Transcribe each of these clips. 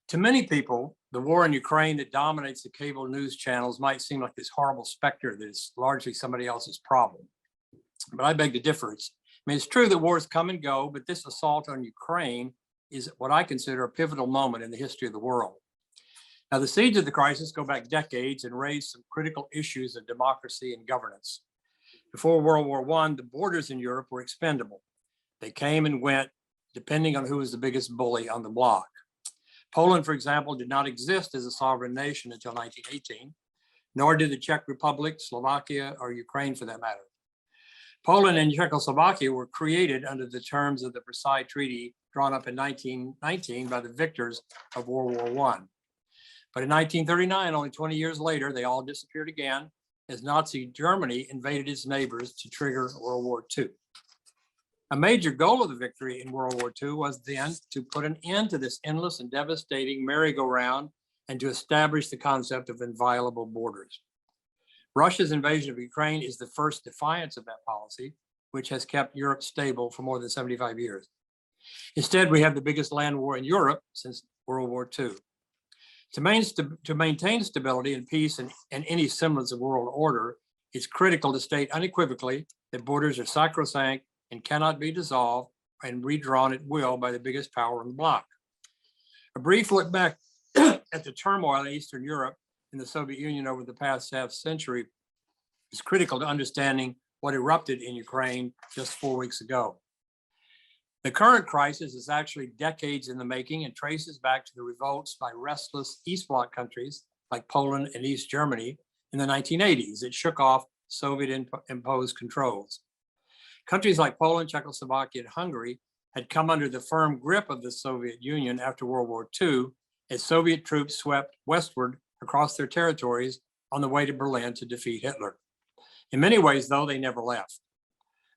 To many people, the war in Ukraine that dominates the cable news channels might seem like this horrible specter that is largely somebody else's problem. But I beg to differ. It's true that wars come and go, but this assault on Ukraine is what I consider a pivotal moment in the history of the world. Now, the seeds of the crisis go back decades and raise some critical issues of democracy and governance. Before World War I, the borders in Europe were expendable. They came and went depending on who was the biggest bully on the block. Poland, for example, did not exist as a sovereign nation until 1918, nor did the Czech Republic, Slovakia, or Ukraine for that matter. Poland and Czechoslovakia were created under the terms of the Versailles Treaty drawn up in 1919 by the victors of World War I. But in 1939, only 20 years later, they all disappeared again as Nazi Germany invaded its neighbors to trigger World War II. A major goal of the victory in World War II was then to put an end to this endless and devastating merry-go-round and to establish the concept of inviolable borders. Russia's invasion of Ukraine is the first defiance of that policy, which has kept Europe stable for more than 75 years. Instead, we have the biggest land war in Europe since World War II. To maintain stability and peace and any semblance of world order, it's critical to state unequivocally that borders are sacrosanct and cannot be dissolved and redrawn at will by the biggest power in the bloc. A brief look back at the turmoil in Eastern Europe and the Soviet Union over the past half century is critical to understanding what erupted in Ukraine just 4 weeks ago. The current crisis is actually decades in the making and traces back to the revolts by restless East Bloc countries like Poland and East Germany in the 1980s that shook off Soviet-imposed controls. Countries like Poland, Czechoslovakia, and Hungary had come under the firm grip of the Soviet Union after World War II as Soviet troops swept westward across their territories on the way to Berlin to defeat Hitler. In many ways, though, they never left.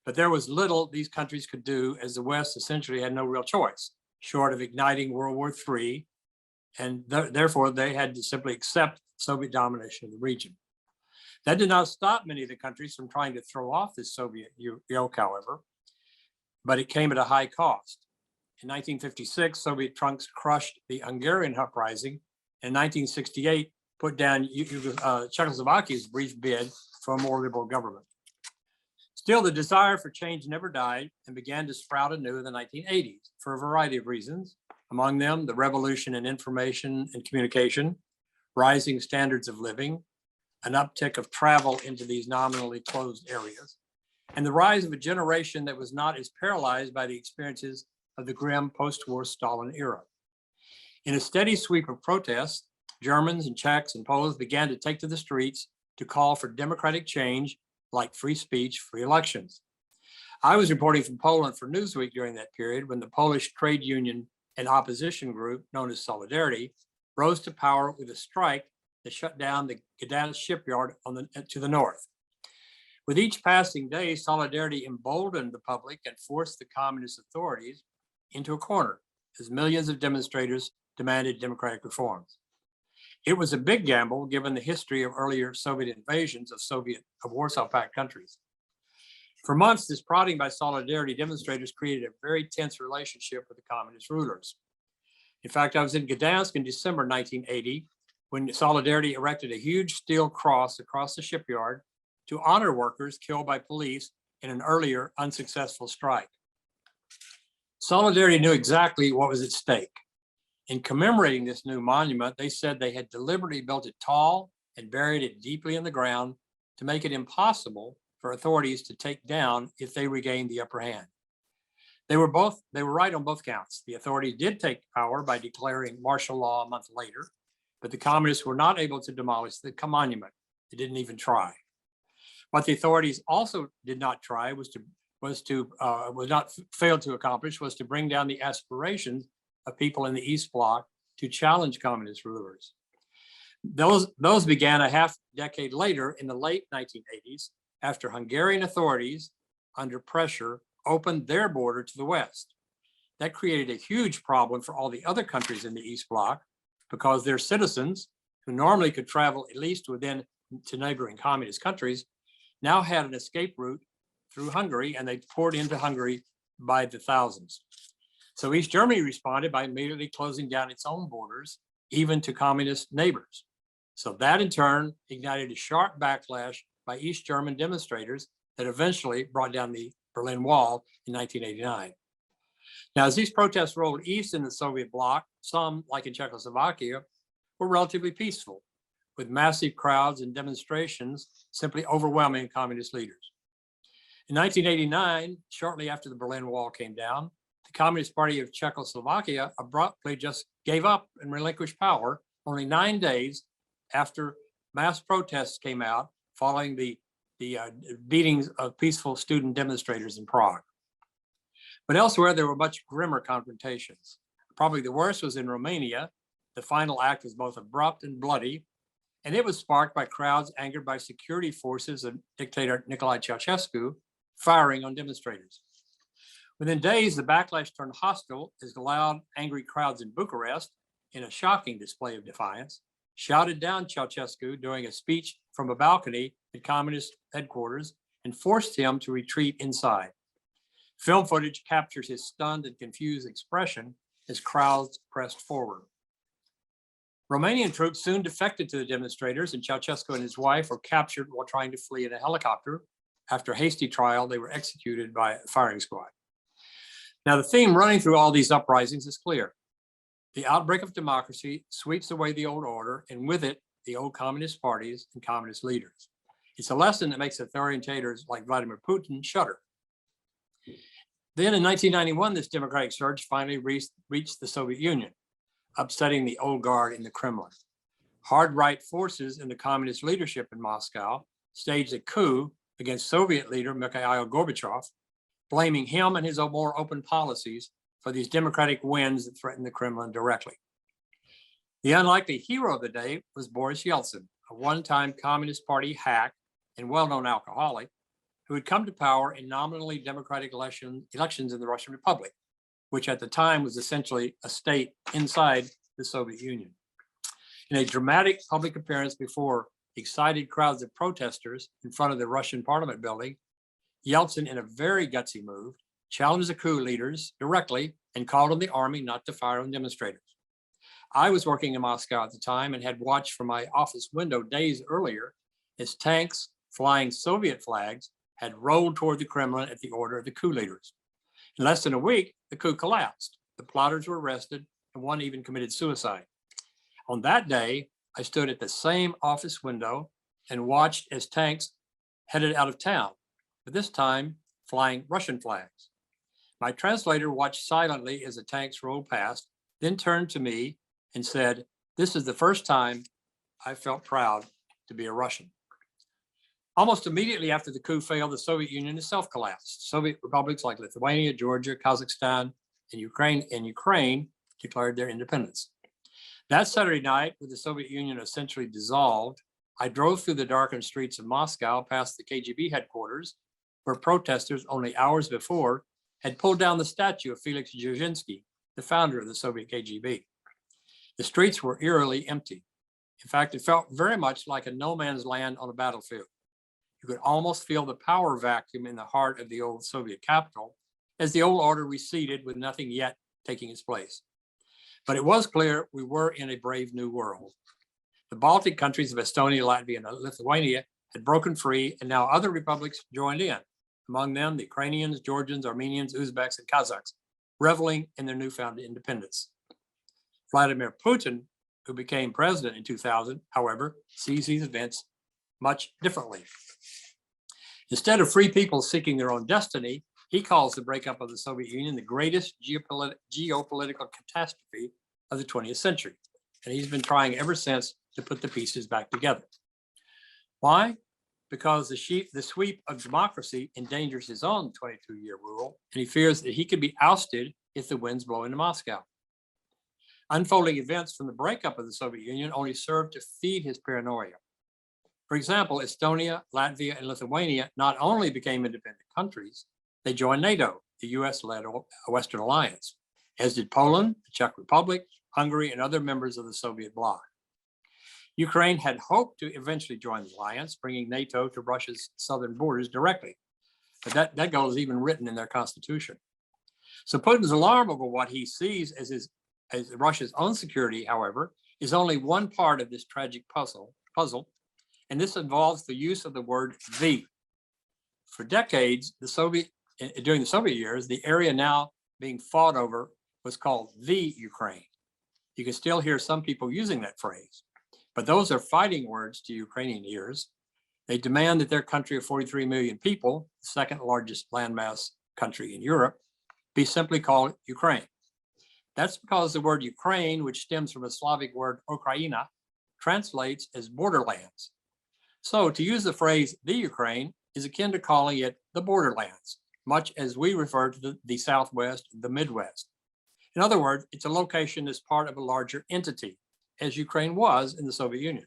But there was little these countries could do as the West essentially had no real choice, short of igniting World War III, and therefore they had to simply accept Soviet domination of the region. That did not stop many of the countries from trying to throw off the Soviet yoke, however, but it came at a high cost. In 1956, Soviet troops crushed the Hungarian Uprising, and in 1968 put down Czechoslovakia's brief bid for a more liberal government. Still, the desire for change never died and began to sprout anew in the 1980s for a variety of reasons, among them the revolution in information and communication, rising standards of living, an uptick of travel into these nominally closed areas, and the rise of a generation that was not as paralyzed by the experiences of the grim post-war Stalin era. In a steady sweep of protests, Germans and Czechs and Poles began to take to the streets to call for democratic change like free speech, free elections. I was reporting from Poland for Newsweek during that period when the Polish trade union and opposition group known as Solidarity rose to power with a strike that shut down the Gdansk shipyard to the north. With each passing day, Solidarity emboldened the public and forced the communist authorities into a corner as millions of demonstrators demanded democratic reforms. It was a big gamble given the history of earlier Soviet invasions of Warsaw Pact countries. For months, this prodding by Solidarity demonstrators created a very tense relationship with the communist rulers. In fact, I was in Gdansk in December 1980 when Solidarity erected a huge steel cross across the shipyard to honor workers killed by police in an earlier unsuccessful strike. Solidarity knew exactly what was at stake. In commemorating this new monument, they said they had deliberately built it tall and buried it deeply in the ground to make it impossible for authorities to take down if they regained the upper hand. They were right on both counts. The authorities did take power by declaring martial law a month later, but the communists were not able to demolish the monument. They didn't even try. What the authorities also did not try was not failed to accomplish was to bring down the aspirations of people in the East Bloc to challenge communist rulers. Those began a half decade later in the late 1980s after Hungarian authorities, under pressure, opened their border to the West. That created a huge problem for all the other countries in the East Bloc because their citizens, who normally could travel at least to neighboring communist countries, now had an escape route through Hungary, and they poured into Hungary by the thousands. So East Germany responded by immediately closing down its own borders, even to communist neighbors. So that in turn ignited a sharp backlash by East German demonstrators that eventually brought down the Berlin Wall in 1989. Now, as these protests rolled east in the Soviet bloc, some, like in Czechoslovakia, were relatively peaceful, with massive crowds and demonstrations simply overwhelming communist leaders. In 1989, shortly after the Berlin Wall came down, the Communist Party of Czechoslovakia abruptly just gave up and relinquished power only 9 days after mass protests came out following the beatings of peaceful student demonstrators in Prague. But elsewhere, there were much grimmer confrontations. Probably the worst was in Romania. The final act was both abrupt and bloody, and it was sparked by crowds angered by security forces of dictator Nicolae Ceausescu firing on demonstrators. Within days, the backlash turned hostile as the loud, angry crowds in Bucharest, in a shocking display of defiance, shouted down Ceausescu during a speech from a balcony at communist headquarters and forced him to retreat inside. Film footage captures his stunned and confused expression as crowds pressed forward. Romanian troops soon defected to the demonstrators, and Ceausescu and his wife were captured while trying to flee in a helicopter. After a hasty trial, they were executed by a firing squad. Now, the theme running through all these uprisings is clear. The outbreak of democracy sweeps away the old order, and with it, the old communist parties and communist leaders. It's a lesson that makes authoritarians like Vladimir Putin shudder. Then in 1991, this democratic surge finally reached the Soviet Union, upsetting the old guard in the Kremlin. Hard right forces in the communist leadership in Moscow staged a coup against Soviet leader Mikhail Gorbachev, blaming him and his more open policies for these democratic wins that threatened the Kremlin directly. The unlikely hero of the day was Boris Yeltsin, a one-time Communist Party hack and well-known alcoholic who had come to power in nominally democratic elections in the Russian Republic, which at the time was essentially a state inside the Soviet Union. In a dramatic public appearance before excited crowds of protesters in front of the Russian parliament building, Yeltsin, in a very gutsy move, challenged the coup leaders directly and called on the army not to fire on demonstrators. I was working in Moscow at the time and had watched from my office window days earlier as tanks flying Soviet flags had rolled toward the Kremlin at the order of the coup leaders. In less than a week, the coup collapsed. The plotters were arrested, and one even committed suicide. On that day, I stood at the same office window and watched as tanks headed out of town, but this time flying Russian flags. My translator watched silently as the tanks rolled past, then turned to me and said, "This is the first time I felt proud to be a Russian." Almost immediately after the coup failed, the Soviet Union itself collapsed. Soviet republics like Lithuania, Georgia, Kazakhstan, and Ukraine declared their independence. That Saturday night, with the Soviet Union essentially dissolved, I drove through the darkened streets of Moscow past the KGB headquarters, where protesters only hours before had pulled down the statue of Felix Dzerzhinsky, the founder of the Soviet KGB. The streets were eerily empty. In fact, it felt very much like a no man's land on a battlefield. You could almost feel the power vacuum in the heart of the old Soviet capital as the old order receded with nothing yet taking its place. But it was clear we were in a brave new world. The Baltic countries of Estonia, Latvia, and Lithuania had broken free, and now other republics joined in. Among them, the Ukrainians, Georgians, Armenians, Uzbeks, and Kazakhs, reveling in their newfound independence. Vladimir Putin, who became president in 2000, however, sees these events much differently. Instead of free people seeking their own destiny, he calls the breakup of the Soviet Union the greatest geopolitical catastrophe of the 20th century. And he's been trying ever since to put the pieces back together. Why? Because the sweep of democracy endangers his own 22-year rule, and he fears that he could be ousted if the winds blow into Moscow. Unfolding events from the breakup of the Soviet Union only served to feed his paranoia. For example, Estonia, Latvia, and Lithuania not only became independent countries, they joined NATO, the US-led Western Alliance, as did Poland, the Czech Republic, Hungary, and other members of the Soviet bloc. Ukraine had hoped to eventually join the alliance, bringing NATO to Russia's southern borders directly, but that goal is even written in their constitution. So Putin's alarm over what he sees as Russia's own security, however, is only one part of this tragic puzzle, and this involves the use of the word "the." For decades, during the Soviet years, the area now being fought over was called the Ukraine. You can still hear some people using that phrase, but those are fighting words to Ukrainian ears. They demand that their country of 43 million people, the second largest landmass country in Europe, be simply called Ukraine. That's because the word Ukraine, which stems from a Slavic word Ukraina, translates as borderlands. So to use the phrase the Ukraine is akin to calling it the borderlands, much as we refer to the Southwest, the Midwest. In other words, it's a location that's part of a larger entity, as Ukraine was in the Soviet Union.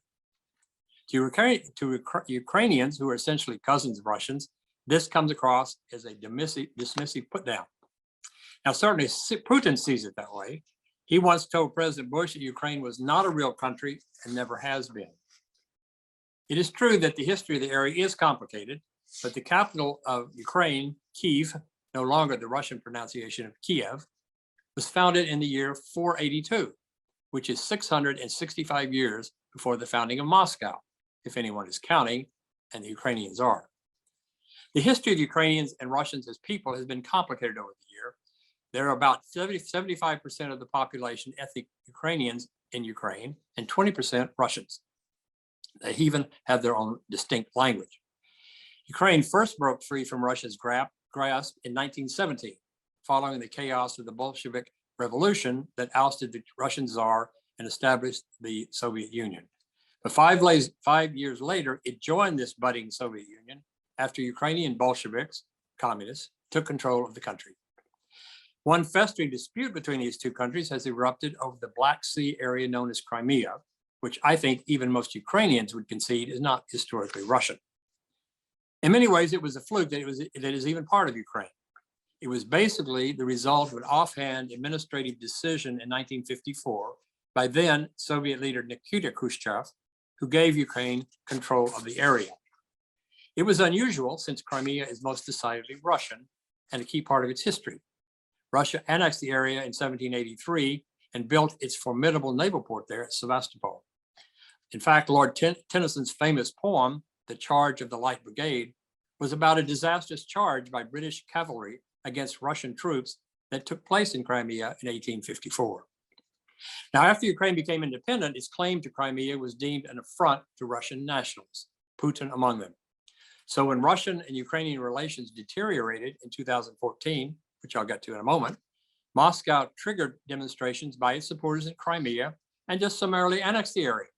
To Ukrainians, who are essentially cousins of Russians, this comes across as a dismissive put down. Now, certainly Putin sees it that way. He once told President Bush that Ukraine was not a real country and never has been. It is true that the history of the area is complicated, but the capital of Ukraine, Kyiv, no longer the Russian pronunciation of Kiev, was founded in the year 482, which is 665 years before the founding of Moscow, if anyone is counting, and the Ukrainians are. The history of Ukrainians and Russians as people has been complicated over the year. There are about 75% of the population ethnic Ukrainians in Ukraine and 20% Russians. They even have their own distinct language. Ukraine first broke free from Russia's grasp in 1917, following the chaos of the Bolshevik Revolution that ousted the Russian Tsar and established the Soviet Union. But 5 years later, it joined this budding Soviet Union after Ukrainian Bolsheviks, communists, took control of the country. One festering dispute between these two countries has erupted over the Black Sea area known as Crimea, which I think even most Ukrainians would concede is not historically Russian. In many ways, it was a fluke that it is even part of Ukraine. It was basically the result of an offhand administrative decision in 1954 by then Soviet leader Nikita Khrushchev, who gave Ukraine control of the area. It was unusual since Crimea is most decidedly Russian and a key part of its history. Russia annexed the area in 1783 and built its formidable naval port there at Sevastopol. In fact, Lord Tennyson's famous poem, The Charge of the Light Brigade, was about a disastrous charge by British cavalry against Russian troops that took place in Crimea in 1854. Now, after Ukraine became independent, its claim to Crimea was deemed an affront to Russian nationals, Putin among them. So when Russian and Ukrainian relations deteriorated in 2014, which I'll get to in a moment, Moscow triggered demonstrations by its supporters in Crimea and just summarily annexed the area.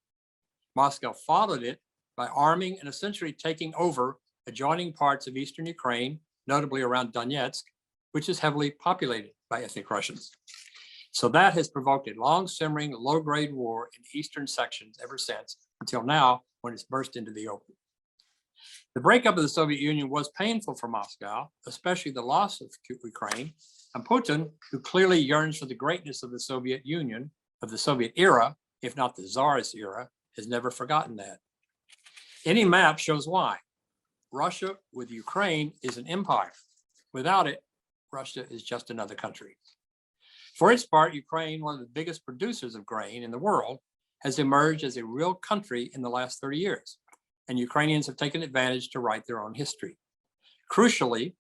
Moscow followed it by arming and essentially taking over adjoining parts of eastern Ukraine, notably around Donetsk, which is heavily populated by ethnic Russians. So that has provoked a long simmering, low-grade war in the eastern sections ever since, until now, when it's burst into the open. The breakup of the Soviet Union was painful for Moscow, especially the loss of Ukraine, and Putin, who clearly yearns for the greatness of the Soviet Union, of the Soviet era, if not the Tsarist era, has never forgotten that. Any map shows why. Russia with Ukraine is an empire. Without it, Russia is just another country. For its part, Ukraine, one of the biggest producers of grain in the world, has emerged as a real country in the last 30 years, and Ukrainians have taken advantage to write their own history. Crucially,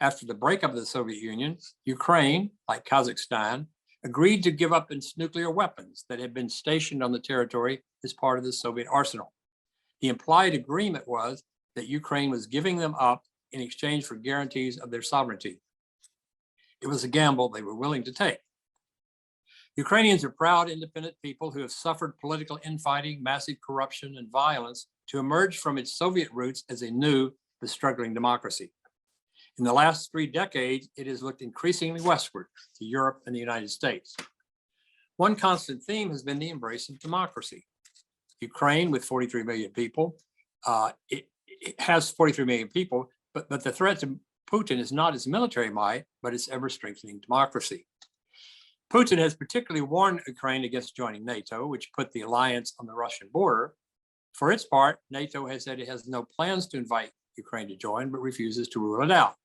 after the breakup of the Soviet Union, Ukraine, like Kazakhstan, agreed to give up its nuclear weapons that had been stationed on the territory as part of the Soviet arsenal. The implied agreement was that Ukraine was giving them up in exchange for guarantees of their sovereignty. It was a gamble they were willing to take. Ukrainians are proud, independent people who have suffered political infighting, massive corruption, and violence to emerge from its Soviet roots as a new but struggling democracy. In the last 3 decades, it has looked increasingly westward to Europe and the United States. One constant theme has been the embrace of democracy. Ukraine, with 43 million people, it has 43 million people, but the threat to Putin is not its military might, but its ever-strengthening democracy. Putin has particularly warned Ukraine against joining NATO, which put the alliance on the Russian border. For its part, NATO has said it has no plans to invite Ukraine to join, but refuses to rule it out.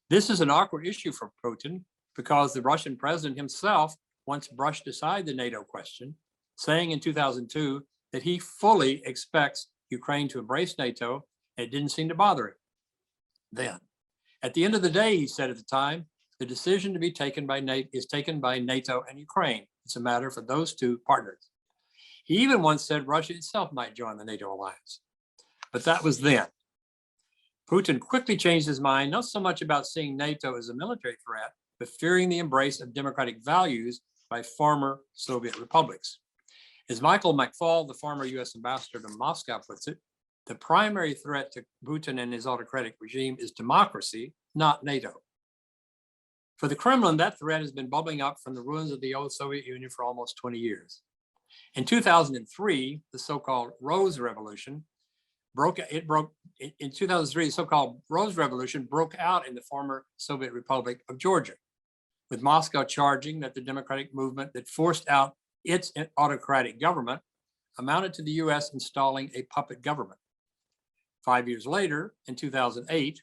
This is an awkward issue for Putin, because the Russian president himself once brushed aside the NATO question, saying in 2002 that he fully expects Ukraine to embrace NATO, and it didn't seem to bother him then. At the end of the day, he said at the time, the decision to be taken by NATO is taken by NATO and Ukraine. It's a matter for those two partners. He even once said Russia itself might join the NATO alliance. But that was then. Putin quickly changed his mind, not so much about seeing NATO as a military threat, but fearing the embrace of democratic values by former Soviet republics. As Michael McFaul, the former US ambassador to Moscow, puts it, the primary threat to Putin and his autocratic regime is democracy, not NATO. For the Kremlin, that threat has been bubbling up from the ruins of the old Soviet Union for almost 20 years. In 2003, the so-called Rose Revolution in 2003, the so-called Rose Revolution broke out in the former Soviet Republic of Georgia, with Moscow charging that the democratic movement that forced out its autocratic government amounted to the US installing a puppet government. 5 years later, in 2008,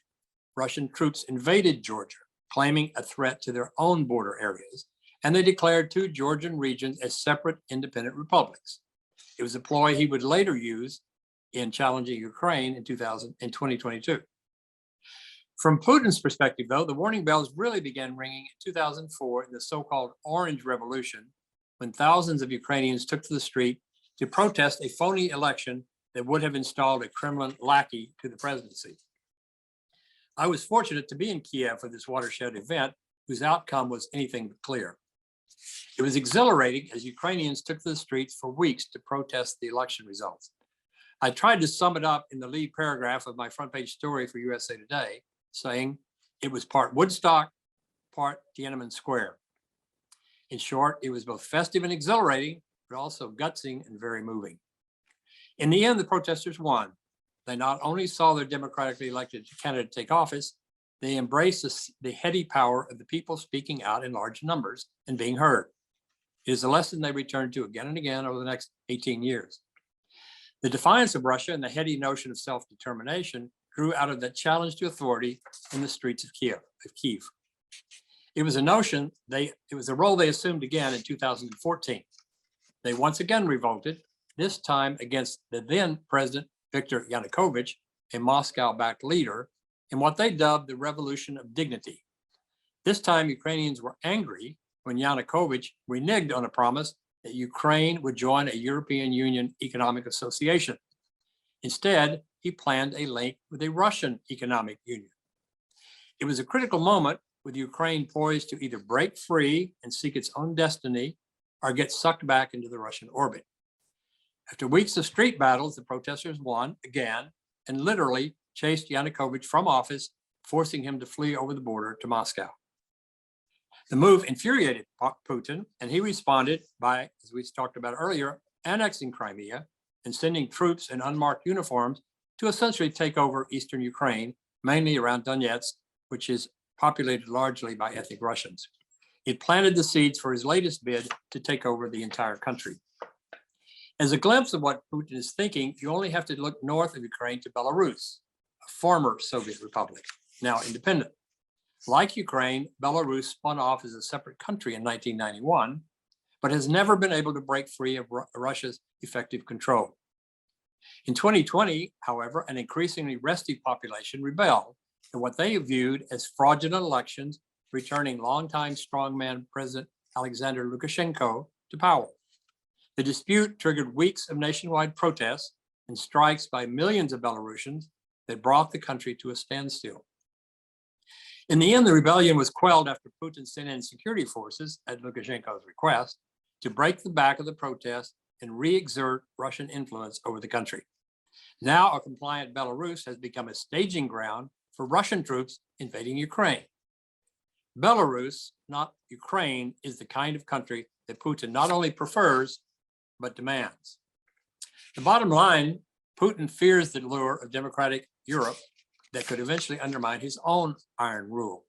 Russian troops invaded Georgia, claiming a threat to their own border areas, and they declared two Georgian regions as separate independent republics. It was a ploy he would later use in challenging Ukraine in 2022. From Putin's perspective, though, the warning bells really began ringing in 2004 in the so-called Orange Revolution, when thousands of Ukrainians took to the street to protest a phony election that would have installed a Kremlin lackey to the presidency. I was fortunate to be in Kiev for this watershed event, whose outcome was anything but clear. It was exhilarating as Ukrainians took to the streets for weeks to protest the election results. I tried to sum it up in the lead paragraph of my front page story for USA Today, saying it was part Woodstock, part Tiananmen Square. In short, it was both festive and exhilarating, but also gutsy and very moving. In the end, the protesters won. They not only saw their democratically elected candidate take office, they embraced the heady power of the people speaking out in large numbers and being heard. It is a lesson they returned to again and again over the next 18 years. The defiance of Russia and the heady notion of self-determination grew out of that challenge to authority in the streets of Kiev. It was a role they assumed again in 2014. They once again revolted, this time against the then President Viktor Yanukovych, a Moscow-backed leader, in what they dubbed the Revolution of Dignity. This time, Ukrainians were angry when Yanukovych reneged on a promise that Ukraine would join a European Union economic association. Instead, he planned a link with a Russian economic union. It was a critical moment, with Ukraine poised to either break free and seek its own destiny or get sucked back into the Russian orbit. After weeks of street battles, the protesters won again and literally chased Yanukovych from office, forcing him to flee over the border to Moscow. The move infuriated Putin, and he responded by, as we talked about earlier, annexing Crimea and sending troops in unmarked uniforms to essentially take over eastern Ukraine, mainly around Donetsk, which is populated largely by ethnic Russians. It planted the seeds for his latest bid to take over the entire country. As a glimpse of what Putin is thinking, you only have to look north of Ukraine to Belarus, a former Soviet republic, now independent. Like Ukraine, Belarus spun off as a separate country in 1991, but has never been able to break free of Russia's effective control. In 2020, however, an increasingly restive population rebelled in what they viewed as fraudulent elections, returning longtime strongman President Alexander Lukashenko to power. The dispute triggered weeks of nationwide protests and strikes by millions of Belarusians that brought the country to a standstill. In the end, the rebellion was quelled after Putin sent in security forces at Lukashenko's request to break the back of the protest and re-exert Russian influence over the country. Now, a compliant Belarus has become a staging ground for Russian troops invading Ukraine. Belarus, not Ukraine, is the kind of country that Putin not only prefers, but demands. The bottom line, Putin fears the lure of democratic Europe that could eventually undermine his own iron rule.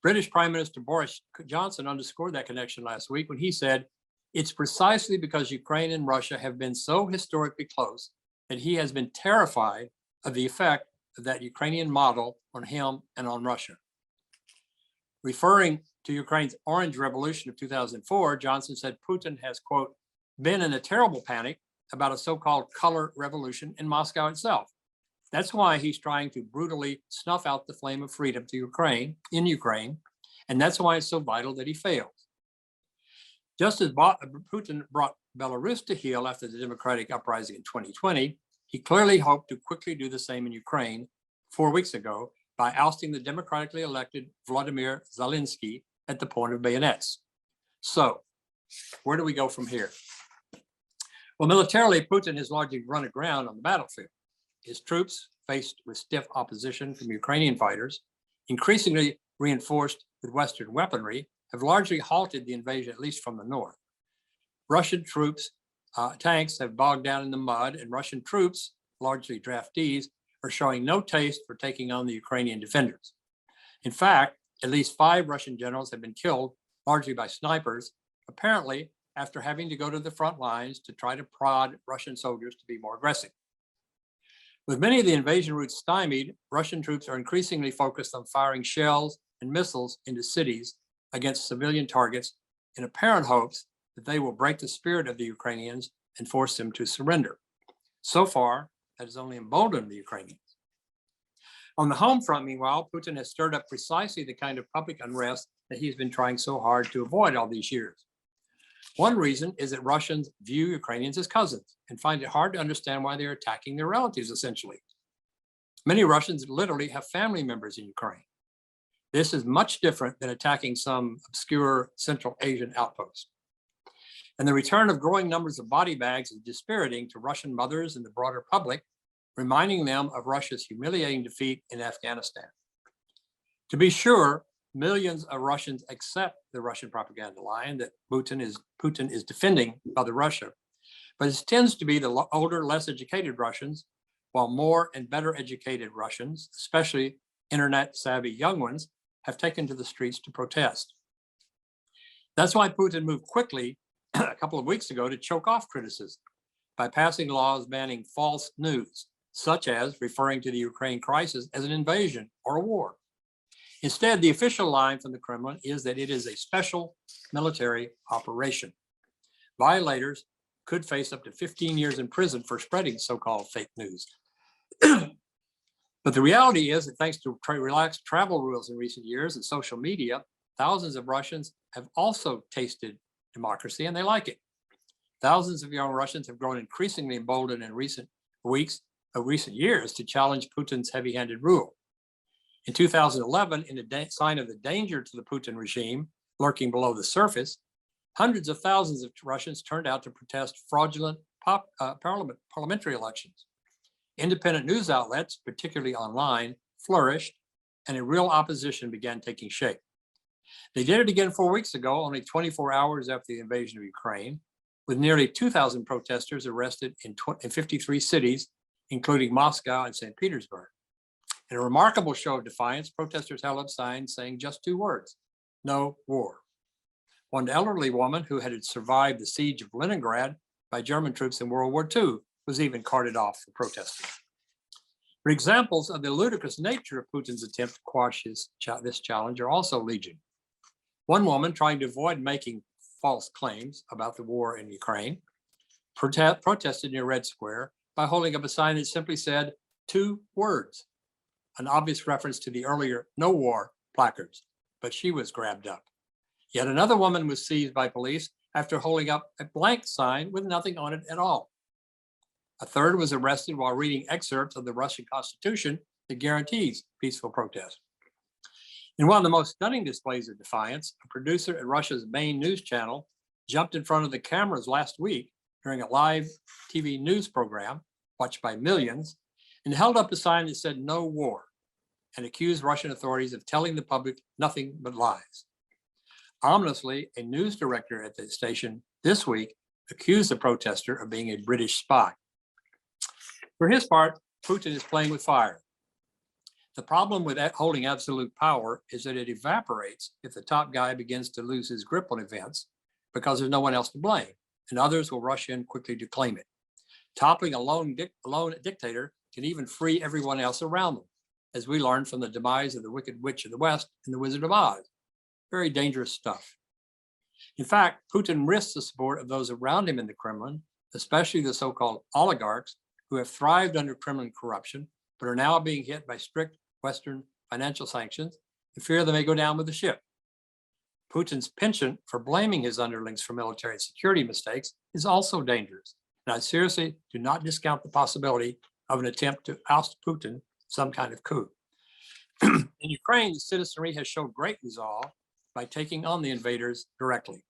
British Prime Minister Boris Johnson underscored that connection last week when he said, "It's precisely because Ukraine and Russia have been so historically close that he has been terrified of the effect of that Ukrainian model on him and on Russia." Referring to Ukraine's Orange Revolution of 2004, Johnson said Putin has, quote, been in a terrible panic about a so-called color revolution in Moscow itself. That's why he's trying to brutally snuff out the flame of freedom to Ukraine, and that's why it's so vital that he fails. Just as Putin brought Belarus to heel after the democratic uprising in 2020, he clearly hoped to quickly do the same in Ukraine 4 weeks ago by ousting the democratically elected Vladimir Zelensky at the point of bayonets. So, where do we go from here? Well, militarily, Putin has largely run aground on the battlefield. His troops, faced with stiff opposition from Ukrainian fighters, increasingly reinforced with Western weaponry, have largely halted the invasion, at least from the north. Russian troops, tanks have bogged down in the mud, and Russian troops, largely draftees, are showing no taste for taking on the Ukrainian defenders. In fact, at least 5 Russian generals have been killed, largely by snipers, apparently after having to go to the front lines to try to prod Russian soldiers to be more aggressive. With many of the invasion routes stymied, Russian troops are increasingly focused on firing shells and missiles into cities against civilian targets in apparent hopes that they will break the spirit of the Ukrainians and force them to surrender. So far, that has only emboldened the Ukrainians. On the home front, meanwhile, Putin has stirred up precisely the kind of public unrest that he's been trying so hard to avoid all these years. One reason is that Russians view Ukrainians as cousins and find it hard to understand why they're attacking their relatives, essentially. Many Russians literally have family members in Ukraine. This is much different than attacking some obscure Central Asian outpost. And the return of growing numbers of body bags is dispiriting to Russian mothers and the broader public, reminding them of Russia's humiliating defeat in Afghanistan. To be sure, millions of Russians accept the Russian propaganda line that Putin is defending Mother Russia, but it tends to be the older, less educated Russians, while more and better educated Russians, especially internet-savvy young ones, have taken to the streets to protest. That's why Putin moved quickly a couple of weeks ago to choke off criticism by passing laws banning false news, such as referring to the Ukraine crisis as an invasion or a war. Instead, the official line from the Kremlin is that it is a special military operation. Violators could face up to 15 years in prison for spreading so-called fake news. But the reality is that thanks to relaxed travel rules in recent years and social media, thousands of Russians have also tasted democracy and they like it. Thousands of young Russians have grown increasingly emboldened in recent years to challenge Putin's heavy-handed rule. In 2011, in a sign of the danger to the Putin regime lurking below the surface, hundreds of thousands of Russians turned out to protest fraudulent parliamentary elections. Independent news outlets, particularly online, flourished, and a real opposition began taking shape. They did it again 4 weeks ago, only 24 hours after the invasion of Ukraine, with nearly 2,000 protesters arrested in 53 cities, including Moscow and St. Petersburg. In a remarkable show of defiance, protesters held up signs saying just 2 words: no war. One elderly woman who had survived the siege of Leningrad by German troops in World War II was even carted off for protesting. For examples of the ludicrous nature of Putin's attempt to quash this challenge are also legion. One woman, trying to avoid making false claims about the war in Ukraine, protested near Red Square by holding up a sign that simply said 2 words, an obvious reference to the earlier no war placards, but she was grabbed up. Yet another woman was seized by police after holding up a blank sign with nothing on it at all. A third was arrested while reading excerpts of the Russian Constitution that guarantees peaceful protest. In one of the most stunning displays of defiance, a producer at Russia's main news channel jumped in front of the cameras last week during a live TV news program watched by millions and held up a sign that said no war and accused Russian authorities of telling the public nothing but lies. Ominously, a news director at the station this week accused the protester of being a British spy. For his part, Putin is playing with fire. The problem with holding absolute power is that it evaporates if the top guy begins to lose his grip on events because there's no one else to blame, and others will rush in quickly to claim it. Toppling a lone dictator can even free everyone else around them, as we learned from the demise of the Wicked Witch of the West and the Wizard of Oz. Very dangerous stuff. In fact, Putin risks the support of those around him in the Kremlin, especially the so-called oligarchs who have thrived under Kremlin corruption, but are now being hit by strict Western financial sanctions and fear they may go down with the ship. Putin's penchant for blaming his underlings for military and security mistakes is also dangerous. And I seriously do not discount the possibility of an attempt to oust Putin, some kind of coup. In Ukraine, the citizenry has shown great resolve by taking on the invaders directly.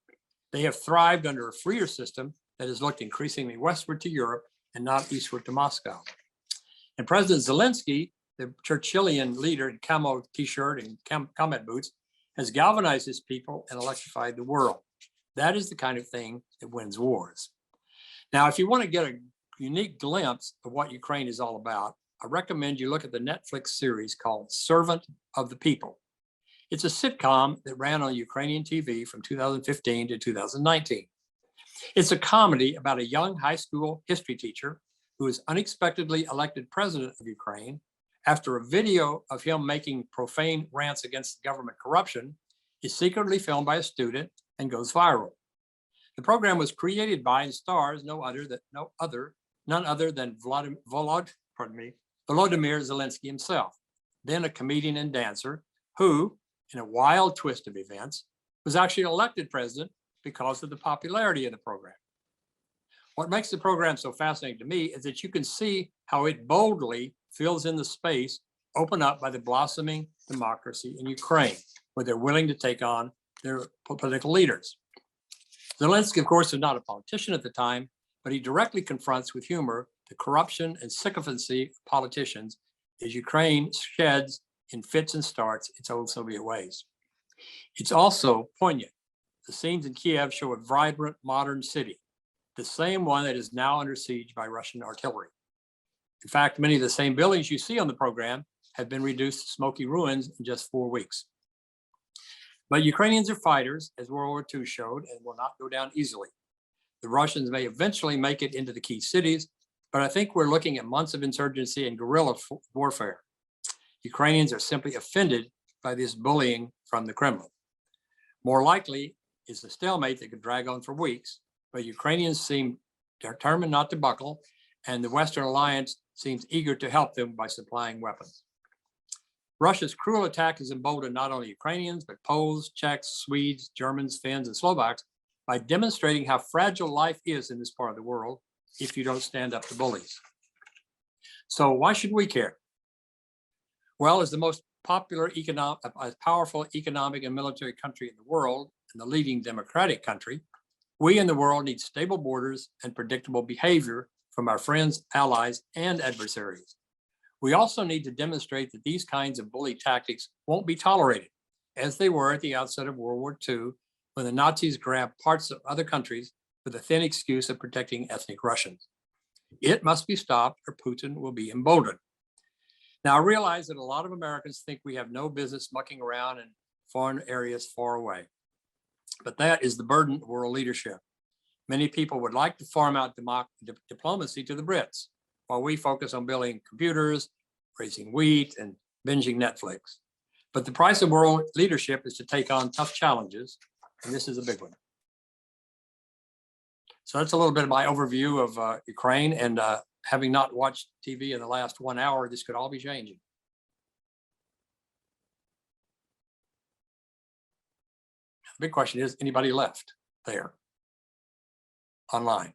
They have thrived under a freer system that has looked increasingly westward to Europe and not eastward to Moscow. And President Zelensky, the Churchillian leader in camo t-shirt and combat boots, has galvanized his people and electrified the world. That is the kind of thing that wins wars. Now, if you want to get a unique glimpse of what Ukraine is all about, I recommend you look at the Netflix series called Servant of the People. It's a sitcom that ran on Ukrainian TV from 2015 to 2019. It's a comedy about a young high school history teacher who is unexpectedly elected president of Ukraine after a video of him making profane rants against government corruption is secretly filmed by a student and goes viral. The program was created by and stars none other than Volodymyr Zelensky himself, then a comedian and dancer who, in a wild twist of events, was actually elected president because of the popularity of the program. What makes the program so fascinating to me is that you can see how it boldly fills in the space opened up by the blossoming democracy in Ukraine, where they're willing to take on their political leaders. Zelensky, of course, is not a politician at the time, but he directly confronts with humor the corruption and sycophancy of politicians as Ukraine sheds in fits and starts its old Soviet ways. It's also poignant. The scenes in Kiev show a vibrant modern city, the same one that is now under siege by Russian artillery. In fact, many of the same buildings you see on the program have been reduced to smoky ruins in just 4 weeks. But Ukrainians are fighters, as World War II showed, and will not go down easily. The Russians may eventually make it into the key cities, but I think we're looking at months of insurgency and guerrilla warfare. Ukrainians are simply offended by this bullying from the Kremlin. More likely is a stalemate that could drag on for weeks, but Ukrainians seem determined not to buckle, and the Western alliance seems eager to help them by supplying weapons. Russia's cruel attack has emboldened not only Ukrainians, but Poles, Czechs, Swedes, Germans, Finns, and Slovaks by demonstrating how fragile life is in this part of the world if you don't stand up to bullies. So why should we care? Well, as the most powerful economic and military country in the world and the leading democratic country, we in the world need stable borders and predictable behavior from our friends, allies, and adversaries. We also need to demonstrate that these kinds of bully tactics won't be tolerated, as they were at the outset of World War II, when the Nazis grabbed parts of other countries with the thin excuse of protecting ethnic Russians. It must be stopped or Putin will be emboldened. Now, I realize that a lot of Americans think we have no business mucking around in foreign areas far away, but that is the burden of world leadership. Many people would like to farm out diplomacy to the Brits, while we focus on building computers, raising wheat, and binging Netflix. But the price of world leadership is to take on tough challenges, and this is a big one. So that's a little bit of my overview of Ukraine, and having not watched TV in the last 1 hour, this could all be changing. The big question is, anybody left there online?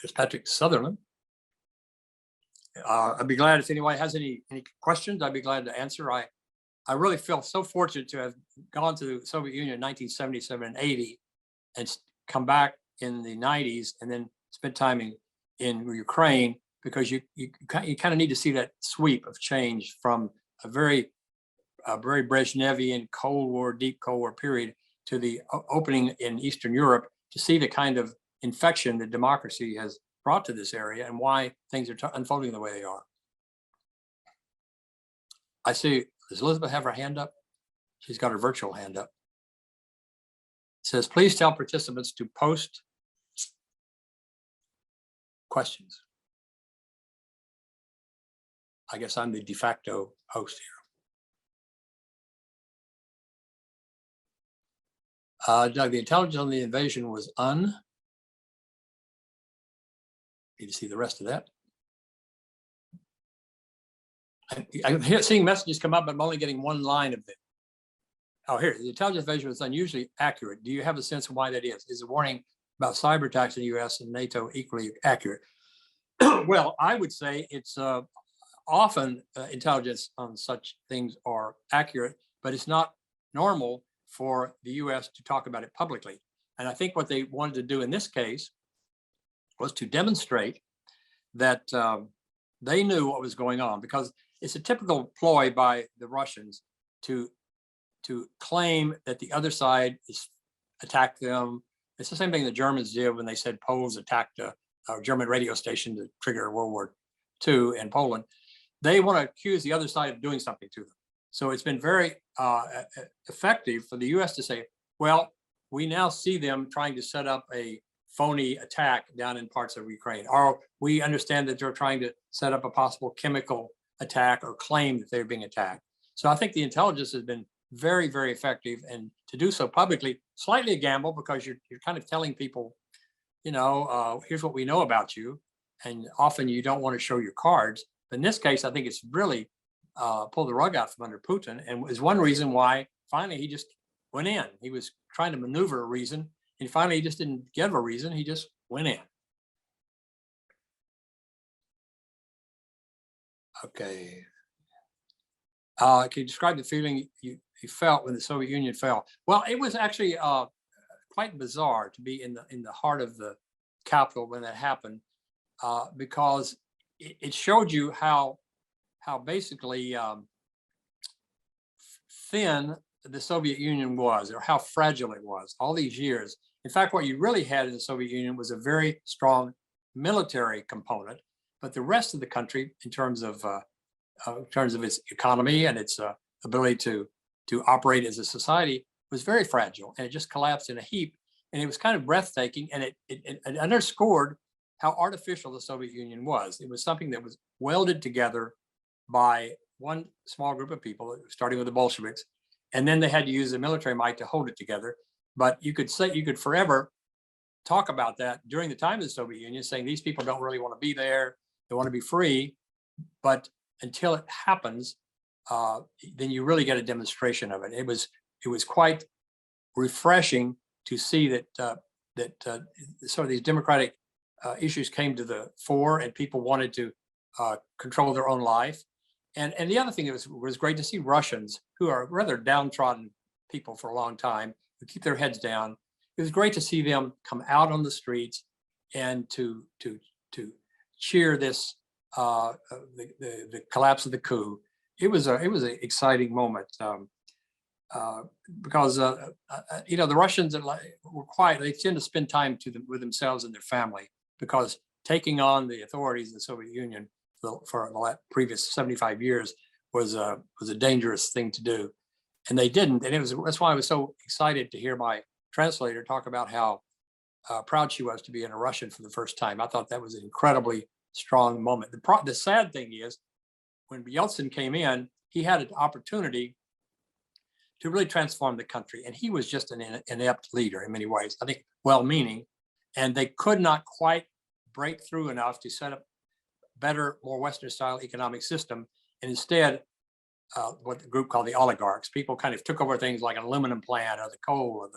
There's Patrick Sutherland. I'd be glad if anyone has any questions. I'd be glad to answer. I really feel so fortunate to have gone to the Soviet Union in 1977 and 80 and come back in the 90s and then spent time in Ukraine, because you kind of need to see that sweep of change from a very Brezhnevian Cold War, deep Cold War period to the opening in Eastern Europe, to see the kind of infection that democracy has brought to this area and why things are unfolding the way they are. I see, does Elizabeth have her hand up? She's got her virtual hand up. It says, please tell participants to post questions. I guess I'm the de facto host here. Doug, the intelligence on the invasion was need to see the rest of that. I'm seeing messages come up, but I'm only getting one line of them. Oh, here, the intelligence invasion was unusually accurate. Do you have a sense of why that is? Is the warning about cyber attacks in the US and NATO equally accurate? Well, I would say it's often intelligence on such things are accurate, but it's not normal for the US to talk about it publicly. And I think what they wanted to do in this case was to demonstrate that they knew what was going on, because it's a typical ploy by the Russians to claim that the other side is attacked them. It's the same thing the Germans did when they said Poles attacked a German radio station to trigger World War II in Poland. They want to accuse the other side of doing something to them. So it's been very effective for the US to say, well, we now see them trying to set up a phony attack down in parts of Ukraine, or we understand that they're trying to set up a possible chemical attack or claim that they're being attacked. So I think the intelligence has been very, very effective, and to do so publicly, slightly a gamble, because you're kind of telling people, you know, here's what we know about you, and often you don't want to show your cards. But in this case, I think it's really pulled the rug out from under Putin, and was one reason why finally he just went in. He was trying to maneuver a reason, and finally he just didn't give a reason, he just went in. Okay. Can you describe the feeling you felt when the Soviet Union fell? Well, it was actually quite bizarre to be in the heart of the capital when that happened, because it showed you how basically thin the Soviet Union was, or how fragile it was all these years. In fact, what you really had in the Soviet Union was a very strong military component, but the rest of the country, in terms of its economy and its ability to operate as a society, was very fragile, and it just collapsed in a heap. And it was kind of breathtaking, and it underscored how artificial the Soviet Union was. It was something that was welded together by one small group of people, starting with the Bolsheviks, and then they had to use the military might to hold it together. But you could forever talk about that during the time of the Soviet Union, saying these people don't really want to be there, they want to be free, but until it happens, then you really get a demonstration of it. It was quite refreshing to see that sort of these democratic issues came to the fore, and people wanted to control their own life. And the other thing that was great to see Russians, who are rather downtrodden people for a long time, who keep their heads down. It was great to see them come out on the streets and to cheer this the collapse of the coup. It was an exciting moment, because you know, the Russians were quiet. They tend to spend time with themselves and their family, because taking on the authorities in the Soviet Union for the previous 75 years was a dangerous thing to do, and they didn't. And that's why I was so excited to hear my translator talk about how proud she was to be in a Russian for the first time. I thought that was an incredibly strong moment. The sad thing is, when Yeltsin came in, he had an opportunity to really transform the country, and he was just an inept leader in many ways. I think well-meaning, and they could not quite break through enough to set up better, more Western-style economic system. And instead, what the group called the oligarchs, people kind of took over things like an aluminum plant or the coal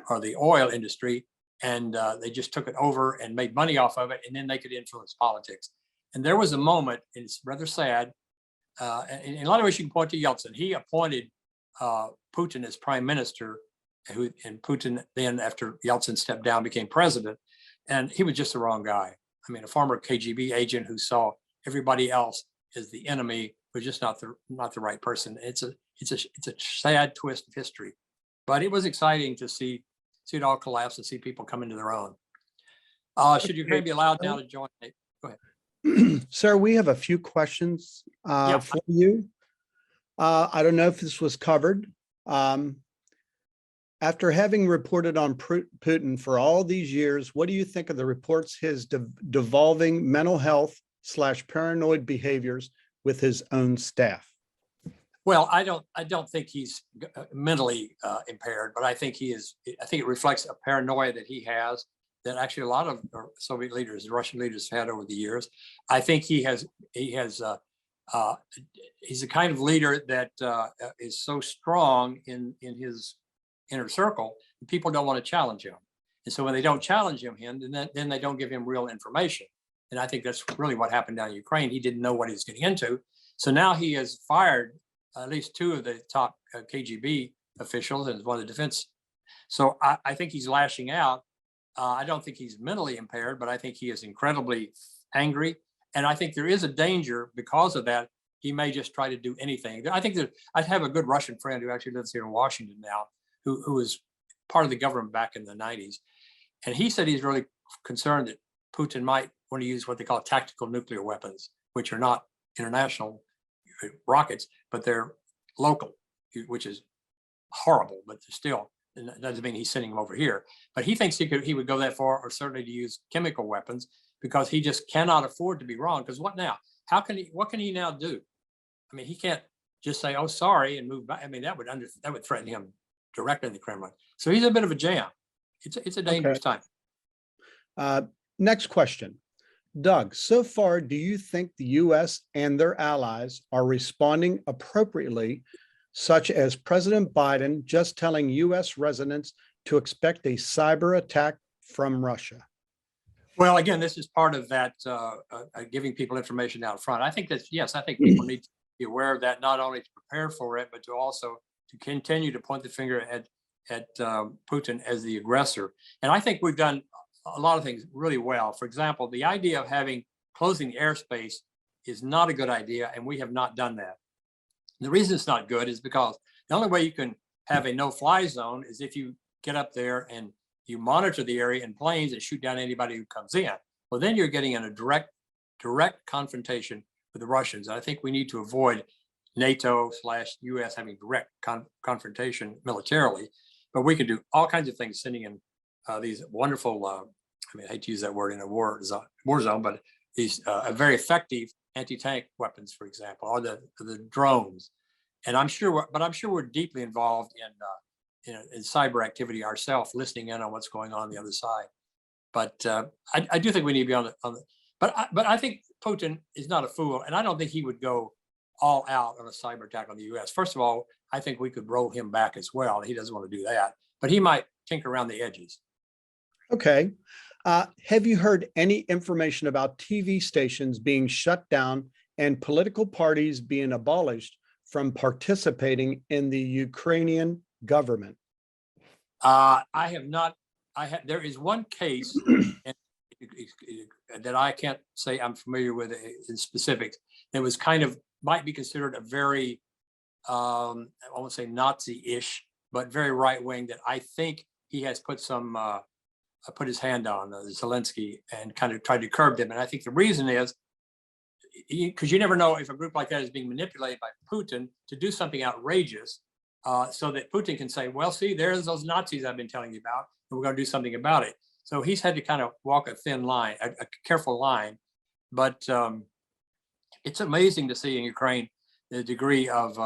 or the oil industry, and they just took it over and made money off of it, and then they could influence politics. And there was a moment, and it's rather sad, in a lot of ways you can point to Yeltsin. He appointed Putin as prime minister, and Putin then, after Yeltsin stepped down, became president, and he was just the wrong guy. I mean, a former KGB agent who saw everybody else as the enemy was just not the right person. It's a sad twist of history, but it was exciting to see it all collapse and see people come into their own. Should Ukraine be allowed now to join? Go ahead. Sir, we have a few questions for you. I don't know if this was covered. After having reported on Putin for all these years, what do you think of the reports his devolving mental health / paranoid behaviors with his own staff? Well, I don't think he's mentally impaired, but I think he is. I think it reflects a paranoia that he has that actually a lot of Soviet leaders, Russian leaders had over the years. I think he's the kind of leader that is so strong in his inner circle that people don't want to challenge him. And so when they don't challenge him, then they don't give him real information. And I think that's really what happened down in Ukraine. He didn't know what he was getting into. So now he has fired at least two of the top KGB officials and one of the defense. So I think he's lashing out. I don't think he's mentally impaired, but I think he is incredibly angry. And I think there is a danger because of that. He may just try to do anything. I think that I have a good Russian friend who actually lives here in Washington now, who was part of the government back in the 90s. And he said he's really concerned that Putin might want to use what they call tactical nuclear weapons, which are not international rockets, but they're local, which is horrible, but still, it doesn't mean he's sending them over here. But he thinks he would go that far, or certainly to use chemical weapons, because he just cannot afford to be wrong. Because what now? What can he now do? I mean, he can't just say, "Oh, sorry," and move back. I mean, that would threaten him directly in the Kremlin. So he's a bit of a jam. It's a dangerous time. Next question. Doug, so far, do you think the U.S. and their allies are responding appropriately, such as President Biden just telling U.S. residents to expect a cyber attack from Russia? Well, again, this is part of that giving people information out front. I think that, yes, I think people need to be aware of that, not only to prepare for it, but to also to continue to point the finger at Putin as the aggressor. And I think we've done a lot of things really well. For example, the idea of closing the airspace is not a good idea, and we have not done that. The reason it's not good is because the only way you can have a no-fly zone is if you get up there and you monitor the area in planes and shoot down anybody who comes in. Well, then you're getting in a direct confrontation with the Russians. And I think we need to avoid NATO/US having direct confrontation militarily, but we can do all kinds of things sending in these wonderful, I mean, I hate to use that word in a war zone, but these very effective anti-tank weapons, for example, or the drones. And I'm sure we're deeply involved in cyber activity ourselves, listening in on what's going on the other side. But I do think we need to be on the. But I think Putin is not a fool, and I don't think he would go all out on a cyber attack on the U.S. First of all, I think we could roll him back as well. He doesn't want to do that, but he might tinker around the edges. Okay. Have you heard any information about TV stations being shut down and political parties being abolished from participating in the Ukrainian government? I have not. There is one case that I can't say I'm familiar with in specifics. That was might be considered a very, I won't say Nazi-ish, but very right-wing. That I think he has put his hand on Zelensky and kind of tried to curb them. And I think the reason is because you never know if a group like that is being manipulated by Putin to do something outrageous, so that Putin can say, well, see, there's those Nazis I've been telling you about, and we're going to do something about it. So he's had to kind of walk a thin line, a careful line. But it's amazing to see in Ukraine the degree of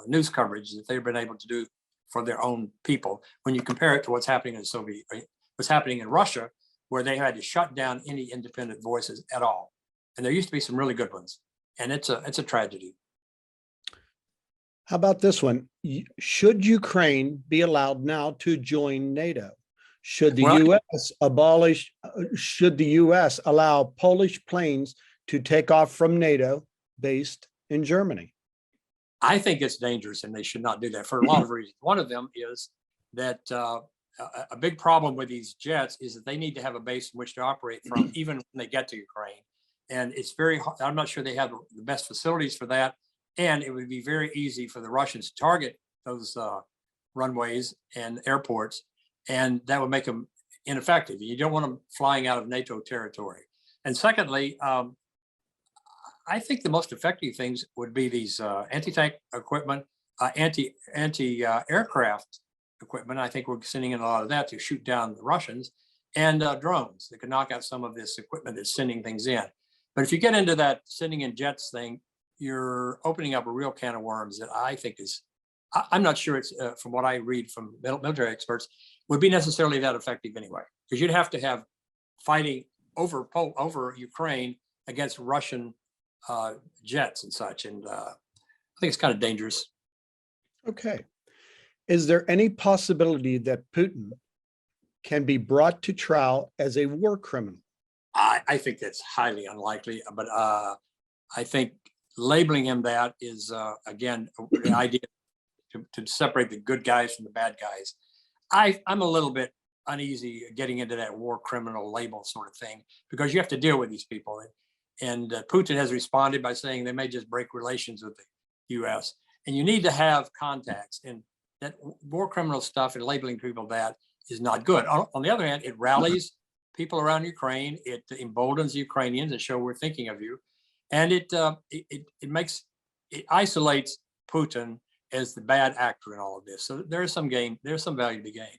news coverage that they've been able to do for their own people. When you compare it to what's happening what's happening in Russia, where they had to shut down any independent voices at all. And there used to be some really good ones. And it's a tragedy. How about this one? Should Ukraine be allowed now to join NATO? Should the U.S. allow Polish planes to take off from NATO based in Germany? I think it's dangerous and they should not do that for a lot of reasons. One of them is that a big problem with these jets is that they need to have a base in which to operate from, even when they get to Ukraine. And it's very hard. I'm not sure they have the best facilities for that. And it would be very easy for the Russians to target those runways and airports, and that would make them ineffective. You don't want them flying out of NATO territory. And secondly, I think the most effective things would be these anti-tank equipment, anti-aircraft equipment. I think we're sending in a lot of that to shoot down the Russians, and drones that could knock out some of this equipment that's sending things in. But if you get into that sending in jets thing, you're opening up a real can of worms that I think is, I'm not sure it's, from what I read from military experts, would be necessarily that effective anyway, because you'd have to have fighting over Ukraine against Russian jets and such. And I think it's kind of dangerous. Okay. Is there any possibility that Putin can be brought to trial as a war criminal? I think that's highly unlikely, but I think labeling him that is, again, the idea to separate the good guys from the bad guys. I'm a little bit uneasy getting into that war criminal label sort of thing, because you have to deal with these people. And Putin has responded by saying they may just break relations with the US. And you need to have contacts. And that war criminal stuff and labeling people that is not good. On the other hand, it rallies people around Ukraine. It emboldens the Ukrainians and show we're thinking of you. And it isolates Putin as the bad actor in all of this. So there's some value to be gained.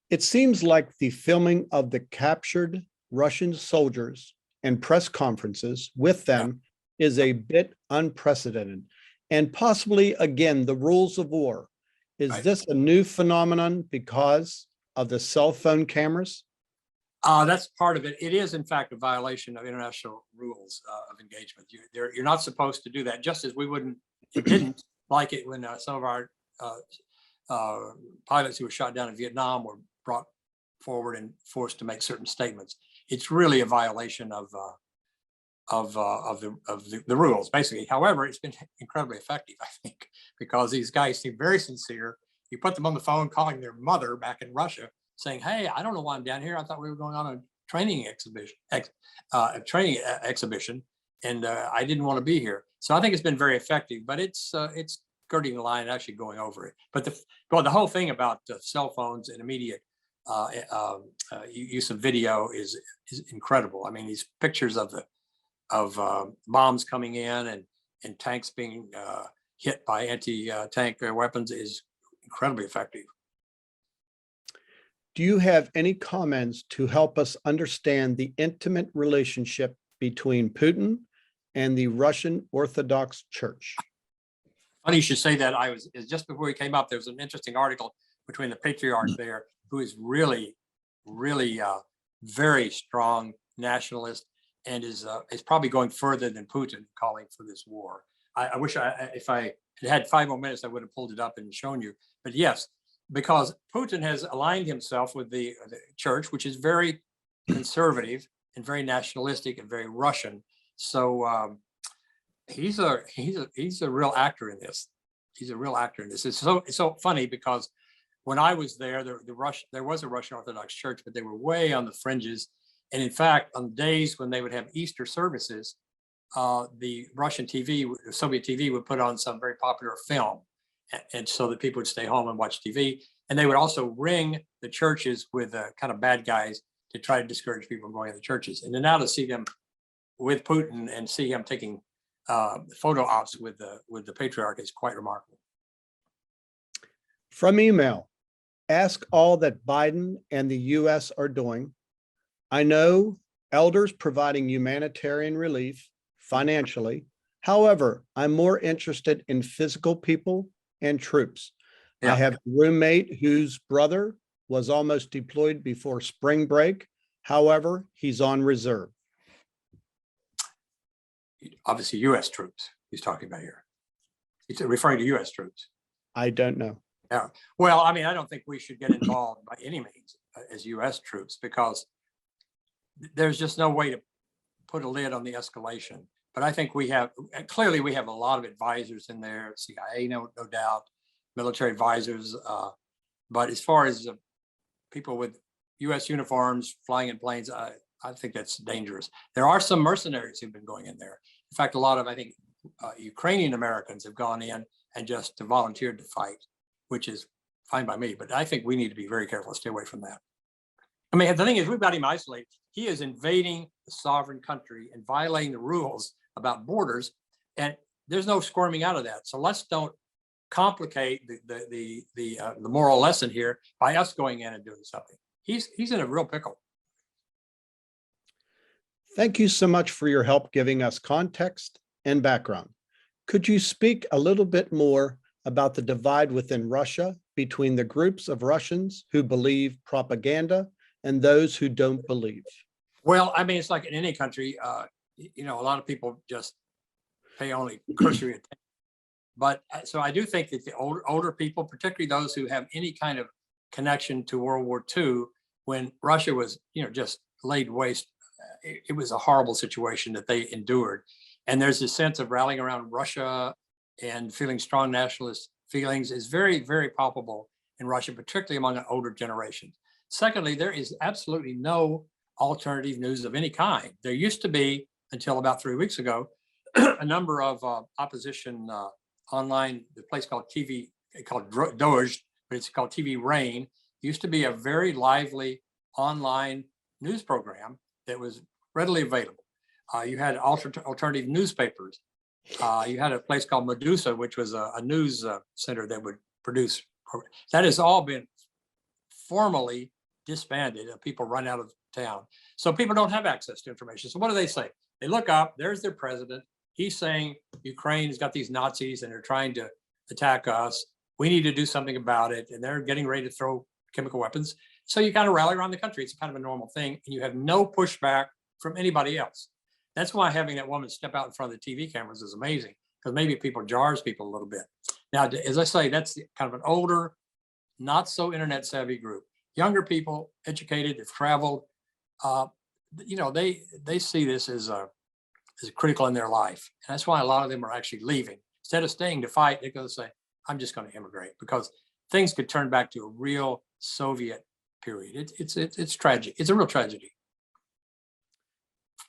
It seems like the filming of the captured Russian soldiers and press conferences with them is a bit unprecedented, and possibly, again, the rules of war. Is Right. this a new phenomenon because of the cell phone cameras? That's part of it. It is, in fact, a violation of international rules of engagement. You're not supposed to do that, just as we didn't like it when some of our pilots who were shot down in Vietnam were brought forward and forced to make certain statements. It's really a violation of the rules, basically. However, it's been incredibly effective, I think, because these guys seem very sincere. You put them on the phone calling their mother back in Russia, saying, "Hey, I don't know why I'm down here. I thought we were going on a training exhibition, and I didn't want to be here." So I think it's been very effective, but it's skirting the line and actually going over it. But the whole thing about cell phones and immediate use of video is incredible. I mean, these pictures of bombs coming in and tanks being hit by anti-tank weapons is incredibly effective. Do you have any comments to help us understand the intimate relationship between Putin and the Russian Orthodox Church? Funny you should say that. Just before we came up, there was an interesting article between the patriarch there, who is really very strong nationalist, and is probably going further than Putin calling for this war. I wish if I had 5 more minutes, I would have pulled it up and shown you. But yes, because Putin has aligned himself with the church, which is very conservative and very nationalistic and very Russian. So he's a real actor in this. He's a real actor in this. It's so funny because when I was there, there was a Russian Orthodox Church, but they were way on the fringes. And in fact, on days when they would have Easter services, the Soviet TV would put on some very popular film, and so that people would stay home and watch TV. And they would also ring the churches with kind of bad guys to try to discourage people from going to the churches. And then now to see them with Putin and see him taking photo ops with the patriarch is quite remarkable. From email, ask all that Biden and the US are doing. I know elders providing humanitarian relief financially. However, I'm more interested in physical people and troops. Yeah. I have a roommate whose brother was almost deployed before spring break. However, he's on reserve. Obviously, US troops he's talking about here. He's referring to US troops. I don't know. Yeah. Well, I mean, I don't think we should get involved by any means as US troops, because there's just no way to put a lid on the escalation. But I think we have a lot of advisors in there, CIA, no doubt, military advisors. But as far as people with US uniforms flying in planes, I think that's dangerous. There are some mercenaries who've been going in there. In fact, a lot of, I think, Ukrainian Americans have gone in and just volunteered to fight, which is fine by me. But I think we need to be very careful to stay away from that. I mean, the thing is, we've got him isolated. He is invading the sovereign country and violating the rules about borders, and there's no squirming out of that. So let's don't complicate the moral lesson here by us going in and doing something. He's in a real pickle. Thank you so much for your help giving us context and background. Could you speak a little bit more about the divide within Russia between the groups of Russians who believe propaganda and those who don't believe? Well, I mean, it's like in any country, you know, a lot of people just pay only cursory attention. But so I do think that the older people, particularly those who have any kind of connection to World War II, when Russia was, you know, just laid waste, it was a horrible situation that they endured. And there's this sense of rallying around Russia and feeling strong nationalist feelings is very, very palpable in Russia, particularly among an older generation. Secondly, there is absolutely no alternative news of any kind. There used to be, until about 3 weeks ago, a number of opposition online, the place called TV, called Doj, but it's called TV Rain. It used to be a very lively online news program that was readily available. You had alternative newspapers. You had a place called Medusa, which was a news center that would produce. That has all been formally disbanded. People run out of town. So people don't have access to information. So what do they say? They look up, there's their president. He's saying Ukraine's got these Nazis and they're trying to attack us. We need to do something about it. And they're getting ready to throw chemical weapons. So you kind of rally around the country. It's kind of a normal thing. And you have no pushback from anybody else. That's why having that woman step out in front of the TV cameras is amazing, because maybe people jars people a little bit. Now, as I say, that's kind of an older, not so internet savvy group. Younger people, educated, have traveled, you know, they see this as critical in their life. And that's why a lot of them are actually leaving. Instead of staying to fight, they go say, I'm just going to immigrate, because things could turn back to a real Soviet period. It's tragic. It's a real tragedy.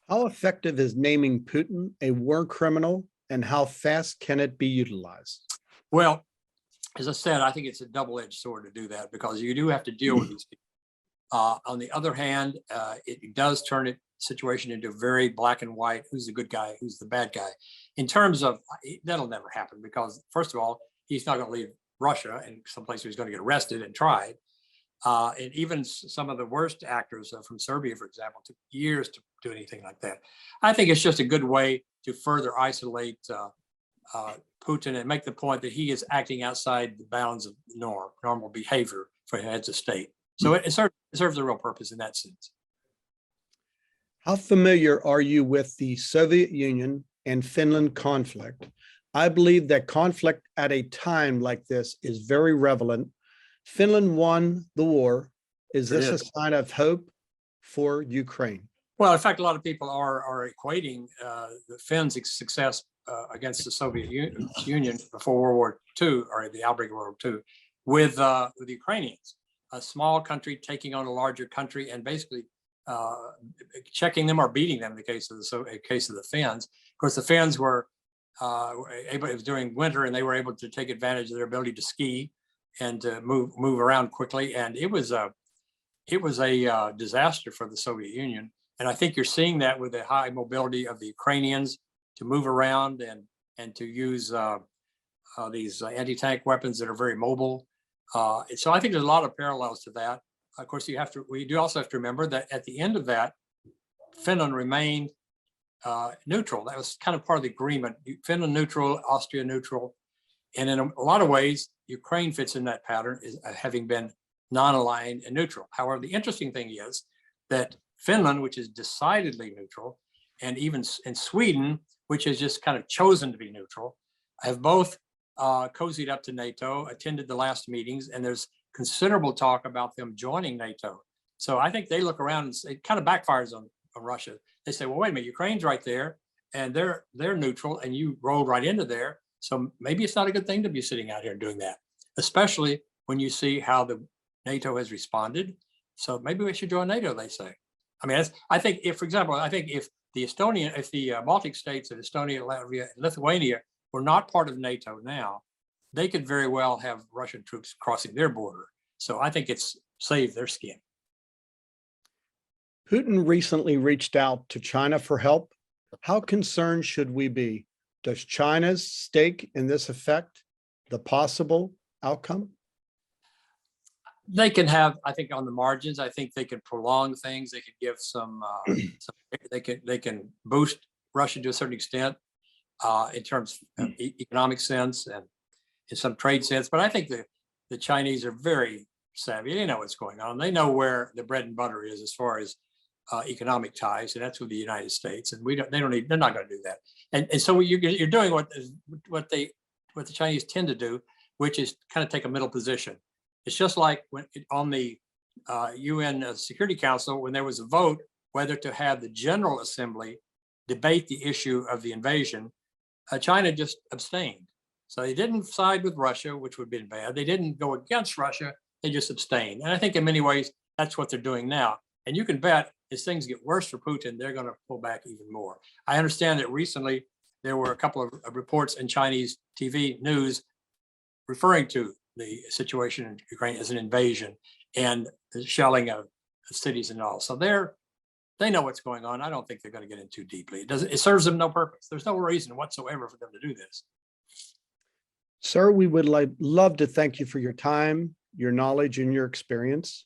How effective is naming Putin a war criminal, and how fast can it be utilized? Well, as I said, I think it's a double-edged sword to do that, because you do have to deal with these people. On the other hand, it does turn a situation into very black and white. Who's the good guy? Who's the bad guy? In terms of, that'll never happen, because first of all, he's not going to leave Russia and someplace where he's going to get arrested and tried. And even some of the worst actors from Serbia, for example, took years to do anything like that. I think it's just a good way to further isolate Putin and make the point that he is acting outside the bounds of normal behavior for heads of state. So it serves a real purpose in that sense. How familiar are you with the Soviet Union and Finland conflict? I believe that conflict at a time like this is very relevant. Finland won the war. Is this a sign of hope for Ukraine? Well, in fact, a lot of people are equating the Finns' success against the Soviet Union before World War II, or the outbreak of World War II, with the Ukrainians, a small country taking on a larger country and basically checking them or beating them in the case of the Finns. Of course, the Finns were able, it was during winter, and they were able to take advantage of their ability to ski and to move around quickly. And it was a disaster for the Soviet Union. And I think you're seeing that with the high mobility of the Ukrainians to move around and to use these anti-tank weapons that are very mobile. So I think there's a lot of parallels to that. Of course, we do also have to remember that at the end of that, Finland remained neutral. That was kind of part of the agreement. Finland neutral, Austria neutral. And in a lot of ways, Ukraine fits in that pattern, is having been non-aligned and neutral. However, the interesting thing is that Finland, which is decidedly neutral, and even in Sweden, which has just kind of chosen to be neutral, have both cozied up to NATO, attended the last meetings, and there's considerable talk about them joining NATO. So I think they look around and it kind of backfires on Russia. They say, well, wait a minute, Ukraine's right there, and they're neutral, and you rolled right into there. So maybe it's not a good thing to be sitting out here and doing that, especially when you see how the NATO has responded. So maybe we should join NATO, they say. I mean, I think if, for example, if the Baltic states of Estonia, Latvia, and Lithuania were not part of NATO now, they could very well have Russian troops crossing their border. So I think it's saved their skin. Putin recently reached out to China for help. How concerned should we be? Does China's stake in this affect the possible outcome? They can have, I think, on the margins, I think they can prolong things. They could give some they can boost Russia to a certain extent. in terms of economic sense and in some trade sense. But I think the Chinese are very savvy. They know what's going on. They know where the bread and butter is as far as economic ties, and that's with the United States. And they're not going to do that. And so you're doing what the Chinese tend to do, which is kind of take a middle position. It's just like on the UN Security Council, when there was a vote whether to have the General Assembly debate the issue of the invasion, China just abstained. So they didn't side with Russia, which would have been bad. They didn't go against Russia. They just abstained. And I think in many ways, that's what they're doing now. And you can bet as things get worse for Putin, they're going to pull back even more. I understand that recently there were a couple of reports in Chinese TV news referring to the situation in Ukraine as an invasion and the shelling of cities and all. So they know what's going on. I don't think they're going to get in too deeply. It serves them no purpose. There's no reason whatsoever for them to do this. Sir, we would love to thank you for your time, your knowledge, and your experience.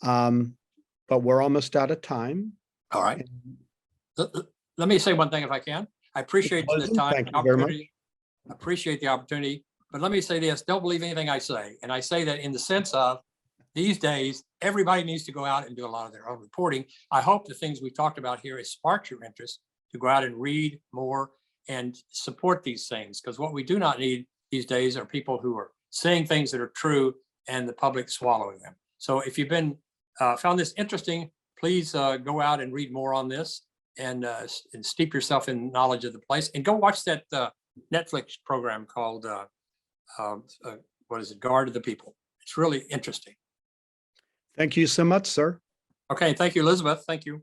But we're almost out of time. All right. Let me say one thing if I can. I appreciate the time. Thank you very much. I appreciate the opportunity. But let me say this, don't believe anything I say. And I say that in the sense of these days, everybody needs to go out and do a lot of their own reporting. I hope the things we talked about here has sparked your interest to go out and read more and support these things. Because what we do not need these days are people who are saying things that are true and the public swallowing them. So if you've been found this interesting, please go out and read more on this and steep yourself in knowledge of the place. And go watch that Netflix program called, what is it, Guard of the People. It's really interesting. Thank you so much, sir. Okay, thank you, Elizabeth. Thank you.